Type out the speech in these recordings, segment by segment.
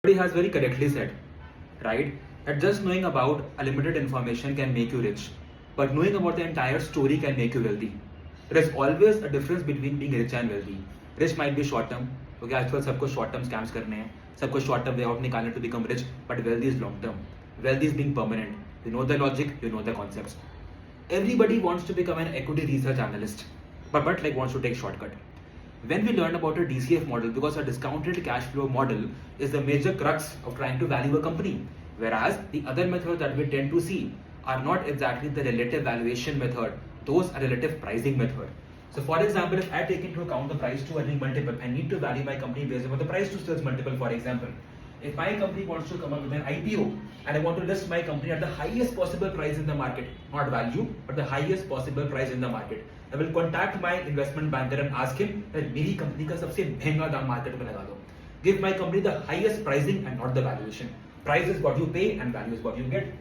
has very correctly said, right, that just knowing about a limited information can make you rich, but knowing about the entire story can make you wealthy. There is always a difference between being rich and wealthy. Rich might be short term, क्योंकि आजकल सबको short term scams करने हैं, सबको short term way out निकालने to become rich, but wealthy is long term. Wealthy is being permanent. You know the logic, you know the concepts. Everybody wants to become an equity research analyst, but wants to take shortcut. When we learn about a DCF model, because a discounted cash flow model is the major crux of trying to value a company, whereas the other methods that we tend to see are not exactly the relative valuation method, those are relative pricing method. So for example, if I take into account the price to earning multiple, I need to value my company based on the price to sales multiple. For example, if my company wants to come up with an IPO and I want to list my company at the highest possible price in the market, not value, but the highest possible price in the market, I will contact my investment banker and ask him that मेरी company का सबसे महंगा दाम market में लगा दो. Give my company the highest pricing and not the valuation. Price is what you pay and value is what you get.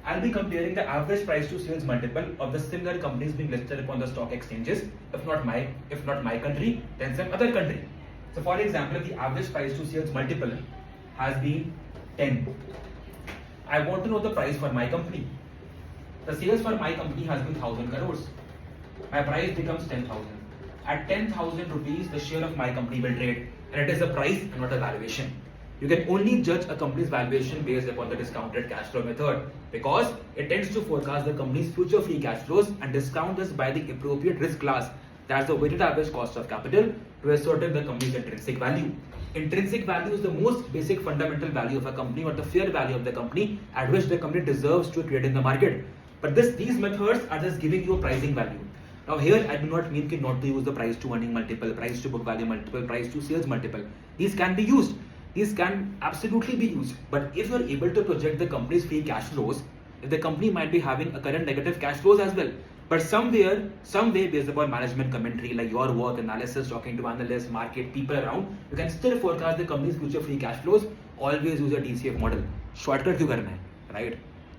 I'll be comparing the average price to sales multiple of the similar companies being listed upon the stock exchanges. If not my country, then some other country. So for example, if the average price to sales multiple has been 10. I want to know the price for my company. The sales for my company has been 1000 crores. My price becomes 10,000. At 10,000 rupees, the share of my company will trade, and it is a price and not a valuation. You can only judge a company's valuation based upon the discounted cash flow method because it tends to forecast the company's future free cash flows and discount this by the appropriate risk class. That's the weighted average cost of capital to ascertain the company's intrinsic value. Intrinsic value is the most basic fundamental value of a company or the fair value of the company at which the company deserves to trade in the market. But these methods are just giving you a pricing value. Now here I do not mean not to use the price to earning multiple, price to book value multiple, price to sales multiple. These can be used. These can absolutely be used. But if you are able to project the company's free cash flows, if the company might be having a current negative cash flows as well, but some way based upon management commentary like your work, analysis, talking to analysts, market, people around, you can still forecast the company's future free cash flows. Always use a DCF model. Shortcut क्यों करना है, right?